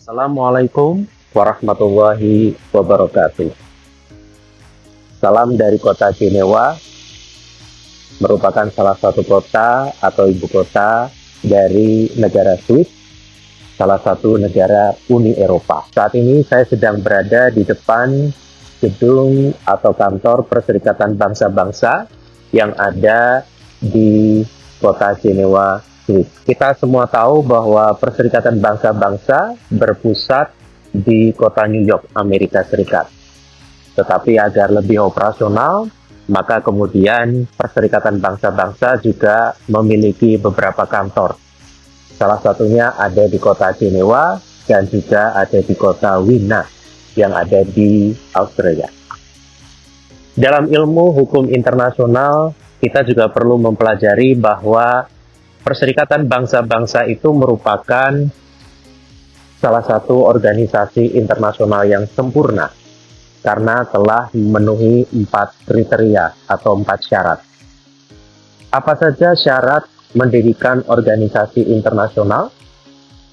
Assalamualaikum warahmatullahi wabarakatuh. Salam dari kota Jenewa, merupakan salah satu kota atau ibu kota dari negara Swiss, salah satu negara Uni Eropa. Saat ini saya sedang berada di depan gedung atau kantor Perserikatan Bangsa-Bangsa yang ada di kota Jenewa, Swiss. Kita semua tahu bahwa Perserikatan Bangsa-Bangsa berpusat di kota New York, Amerika Serikat. Tetapi agar lebih operasional, maka kemudian Perserikatan Bangsa-Bangsa juga memiliki beberapa kantor. Salah satunya ada di kota Jenewa dan juga ada di kota Wina yang ada di Australia. Dalam ilmu hukum internasional, kita juga perlu mempelajari bahwa Perserikatan Bangsa-Bangsa itu merupakan salah satu organisasi internasional yang sempurna karena telah memenuhi 4 kriteria atau 4 syarat. Apa saja syarat mendirikan organisasi internasional?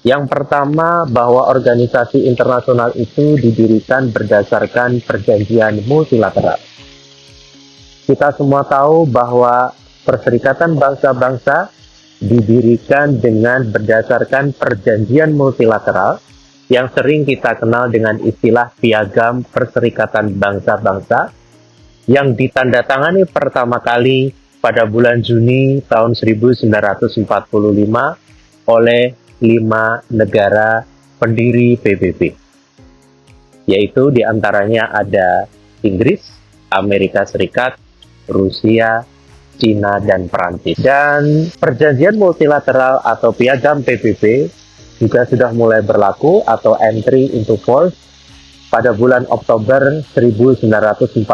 Yang pertama, bahwa organisasi internasional itu didirikan berdasarkan perjanjian multilateral. Kita semua tahu bahwa Perserikatan Bangsa-Bangsa didirikan dengan berdasarkan perjanjian multilateral yang sering kita kenal dengan istilah Piagam Perserikatan Bangsa-Bangsa yang ditandatangani pertama kali pada bulan Juni tahun 1945 oleh 5 negara pendiri PBB, yaitu diantaranya ada Inggris, Amerika Serikat, Rusia, Cina, dan Perancis. Dan perjanjian multilateral atau piagam PBB juga sudah mulai berlaku atau entry into force pada bulan Oktober 1945.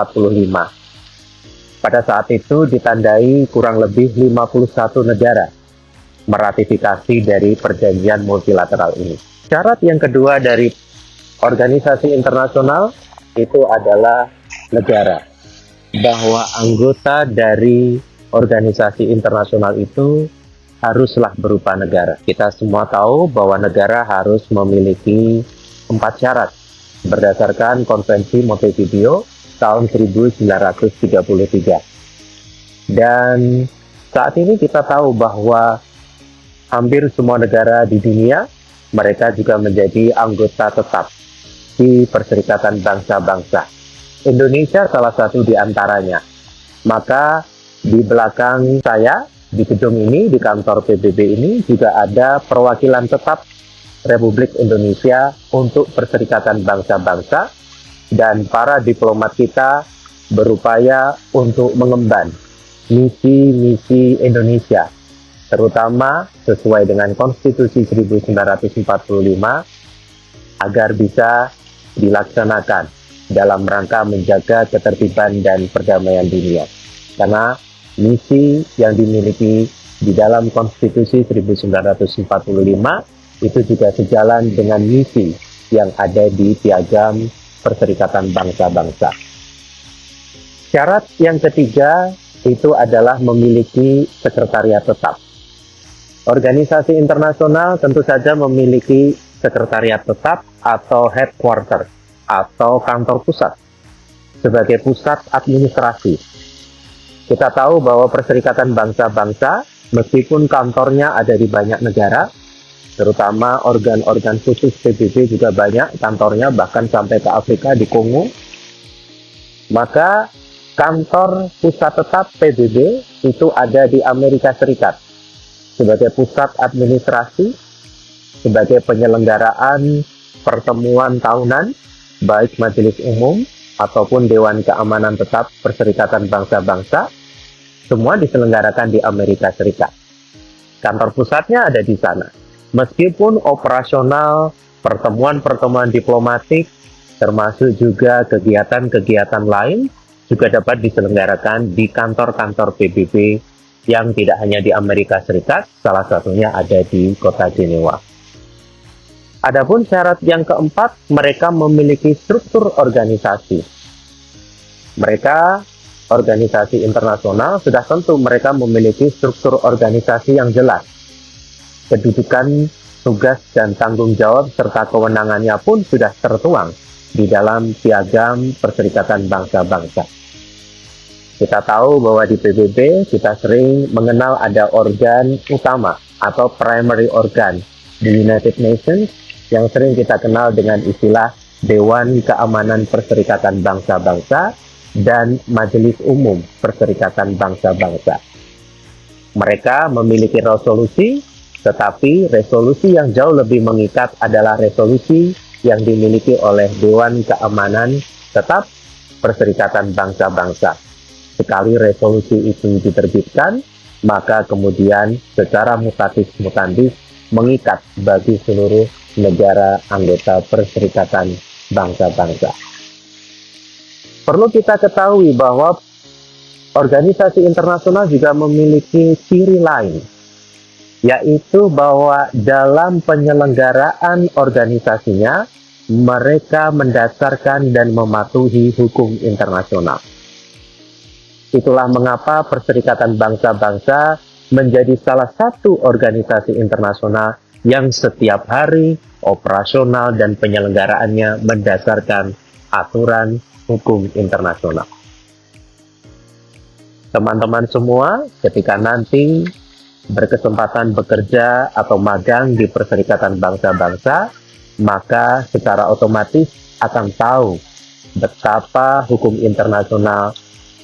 Pada saat itu ditandai kurang lebih 51 negara meratifikasi dari perjanjian multilateral ini. Syarat yang kedua dari organisasi internasional itu adalah negara, bahwa anggota dari organisasi internasional itu haruslah berupa negara. Kita semua tahu bahwa negara harus memiliki 4 syarat berdasarkan Konvensi Montevideo tahun 1933. Dan saat ini kita tahu bahwa hampir semua negara di dunia, mereka juga menjadi anggota tetap di Perserikatan Bangsa-Bangsa. Indonesia salah satu di antaranya. Maka di belakang saya, di gedung ini, di kantor PBB ini, juga ada perwakilan tetap Republik Indonesia untuk Perserikatan Bangsa-Bangsa, dan para diplomat kita berupaya untuk mengemban misi-misi Indonesia, terutama sesuai dengan Konstitusi 1945, agar bisa dilaksanakan dalam rangka menjaga ketertiban dan perdamaian dunia. Karena misi yang dimiliki di dalam Konstitusi 1945 itu juga sejalan dengan misi yang ada di Piagam Perserikatan Bangsa-Bangsa. Syarat yang ketiga itu adalah memiliki sekretariat tetap. Organisasi internasional tentu saja memiliki sekretariat tetap atau headquarter atau kantor pusat sebagai pusat administrasi. Kita tahu bahwa Perserikatan Bangsa-Bangsa, meskipun kantornya ada di banyak negara, terutama organ-organ khusus PBB juga banyak kantornya, bahkan sampai ke Afrika di Kongo, maka kantor pusat tetap PBB itu ada di Amerika Serikat sebagai pusat administrasi, sebagai penyelenggaraan pertemuan tahunan, baik Majelis Umum ataupun Dewan Keamanan Tetap Perserikatan Bangsa-Bangsa, semua diselenggarakan di Amerika Serikat. Kantor pusatnya ada di sana. Meskipun operasional, pertemuan-pertemuan diplomatik, termasuk juga kegiatan-kegiatan lain, juga dapat diselenggarakan di kantor-kantor PBB yang tidak hanya di Amerika Serikat, salah satunya ada di kota Jenewa. Adapun syarat yang keempat, mereka memiliki struktur organisasi. Mereka organisasi internasional, sudah tentu mereka memiliki struktur organisasi yang jelas. Kedudukan tugas dan tanggung jawab serta kewenangannya pun sudah tertuang di dalam Piagam Perserikatan Bangsa-Bangsa. Kita tahu bahwa di PBB kita sering mengenal ada organ utama atau primary organ di United Nations yang sering kita kenal dengan istilah Dewan Keamanan Perserikatan Bangsa-Bangsa dan Majelis Umum Perserikatan Bangsa-Bangsa. Mereka memiliki resolusi, tetapi resolusi yang jauh lebih mengikat adalah resolusi yang dimiliki oleh Dewan Keamanan Tetap Perserikatan Bangsa-Bangsa. Sekali resolusi itu diterbitkan, maka kemudian secara mutatis mutandis mengikat bagi seluruh negara anggota Perserikatan Bangsa-Bangsa. Perlu kita ketahui bahwa organisasi internasional juga memiliki ciri lain, yaitu bahwa dalam penyelenggaraan organisasinya, mereka mendasarkan dan mematuhi hukum internasional. Itulah mengapa Perserikatan Bangsa-Bangsa menjadi salah satu organisasi internasional yang setiap hari operasional dan penyelenggaraannya mendasarkan aturan hukum internasional. Teman-teman semua, ketika nanti berkesempatan bekerja atau magang di Perserikatan Bangsa-Bangsa, maka secara otomatis akan tahu betapa hukum internasional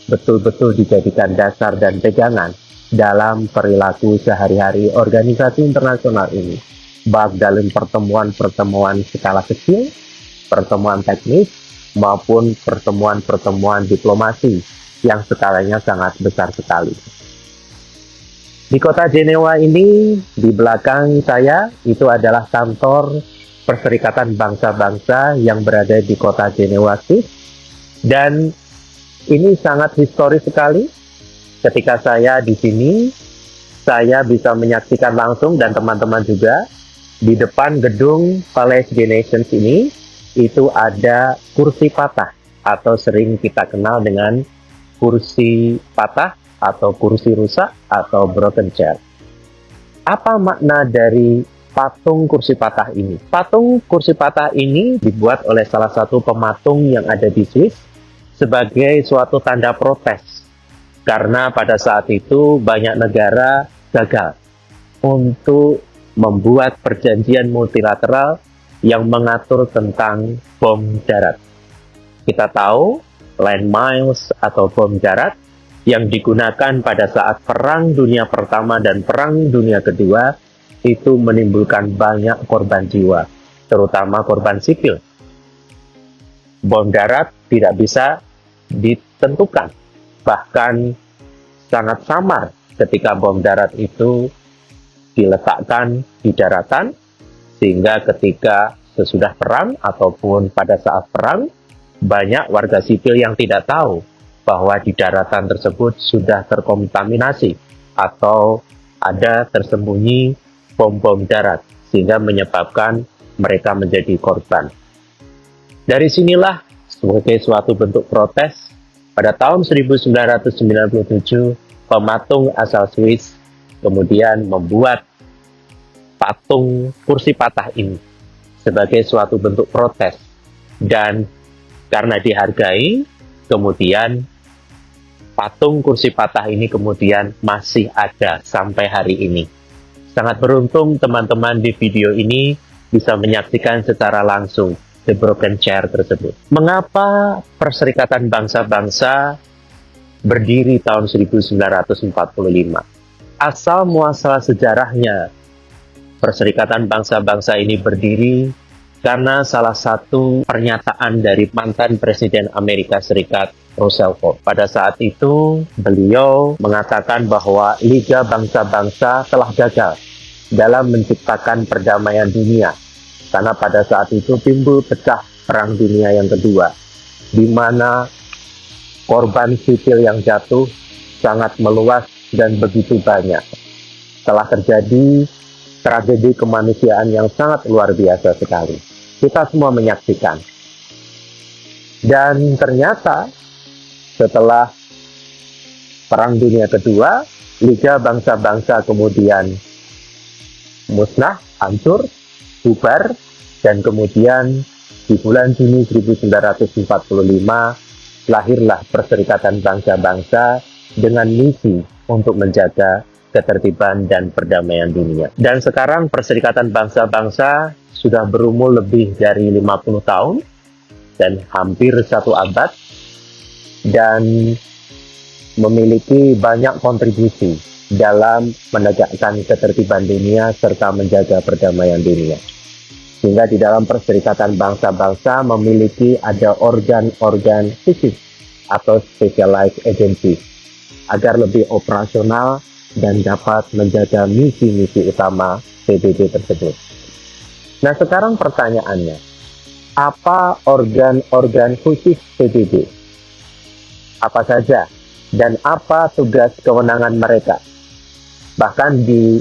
betul-betul dijadikan dasar dan pegangan dalam perilaku sehari-hari organisasi internasional ini, baik dalam pertemuan-pertemuan skala kecil, pertemuan teknis, maupun pertemuan-pertemuan diplomasi yang skalanya sangat besar sekali. Di kota Jenewa ini, di belakang saya, itu adalah kantor Perserikatan Bangsa-Bangsa yang berada di kota Jenewa, Swiss. Dan ini sangat historis sekali. Ketika saya di sini, saya bisa menyaksikan langsung dan teman-teman juga di depan gedung Palais des Nations ini, itu ada kursi patah atau sering kita kenal dengan kursi patah atau kursi rusak atau broken chair. Apa makna dari patung kursi patah ini? Patung kursi patah ini dibuat oleh salah satu pematung yang ada di Swiss sebagai suatu tanda protes, karena pada saat itu banyak negara gagal untuk membuat perjanjian multilateral yang mengatur tentang bom darat. Kita tahu landmines atau bom darat yang digunakan pada saat Perang Dunia Pertama dan Perang Dunia Kedua itu menimbulkan banyak korban jiwa, terutama korban sipil. Bom darat tidak bisa ditentukan, bahkan sangat samar ketika bom darat itu diletakkan di daratan, sehingga ketika sesudah perang ataupun pada saat perang, banyak warga sipil yang tidak tahu bahwa di daratan tersebut sudah terkontaminasi atau ada tersembunyi bom-bom darat, sehingga menyebabkan mereka menjadi korban. Dari sinilah sebagai suatu bentuk protes, pada tahun 1997, pematung asal Swiss kemudian membuat patung kursi patah ini sebagai suatu bentuk protes. Dan karena dihargai, kemudian patung kursi patah ini kemudian masih ada sampai hari ini. Sangat beruntung teman-teman di video ini bisa menyaksikan secara langsung the broken chair tersebut. Mengapa Perserikatan Bangsa-Bangsa berdiri tahun 1945? Asal muasal sejarahnya, Perserikatan Bangsa-Bangsa ini berdiri karena salah satu pernyataan dari mantan Presiden Amerika Serikat, Roosevelt. Pada saat itu, beliau mengatakan bahwa Liga Bangsa-Bangsa telah gagal dalam menciptakan perdamaian dunia. Karena pada saat itu timbul pecah Perang Dunia yang Kedua, di mana korban sipil yang jatuh sangat meluas dan begitu banyak. Telah terjadi tragedi kemanusiaan yang sangat luar biasa sekali. Kita semua menyaksikan. Dan ternyata setelah Perang Dunia Kedua, Liga Bangsa-Bangsa kemudian musnah hancur, bubar, dan kemudian di bulan Juni 1945 lahirlah Perserikatan Bangsa-Bangsa dengan misi untuk menjaga ketertiban dan perdamaian dunia. Dan sekarang Perserikatan Bangsa-Bangsa sudah berumur lebih dari 50 tahun dan hampir 1 abad dan memiliki banyak kontribusi dalam menegakkan ketertiban dunia serta menjaga perdamaian dunia. Sehingga di dalam Perserikatan Bangsa-Bangsa memiliki ada organ-organ khusus atau specialized agency agar lebih operasional dan dapat menjaga misi-misi utama PBB tersebut. Nah, sekarang pertanyaannya, apa organ-organ khusus PBB? Apa saja? Dan apa tugas kewenangan mereka? Bahkan di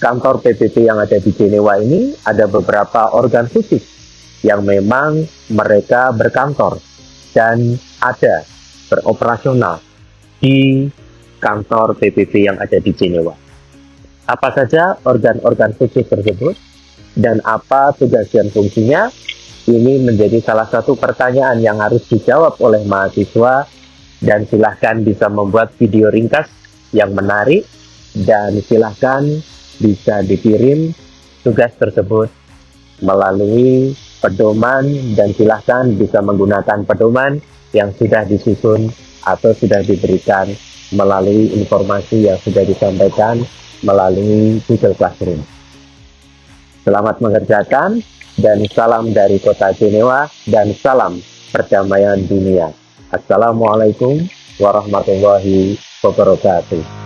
kantor PBB yang ada di Jenewa ini ada beberapa organ khusus yang memang mereka berkantor dan ada beroperasional di kantor PBB yang ada di Jenewa. Apa saja organ-organ khusus tersebut dan apa tugas dan fungsinya? Ini menjadi salah satu pertanyaan yang harus dijawab oleh mahasiswa, dan silahkan bisa membuat video ringkas yang menarik dan silahkan bisa dikirim tugas tersebut melalui pedoman dan silahkan bisa menggunakan pedoman yang sudah disusun atau sudah diberikan melalui informasi yang sudah disampaikan melalui Google Classroom. Selamat mengerjakan dan salam dari Kota Jenewa dan salam perdamaian dunia. Assalamualaikum warahmatullahi wabarakatuh.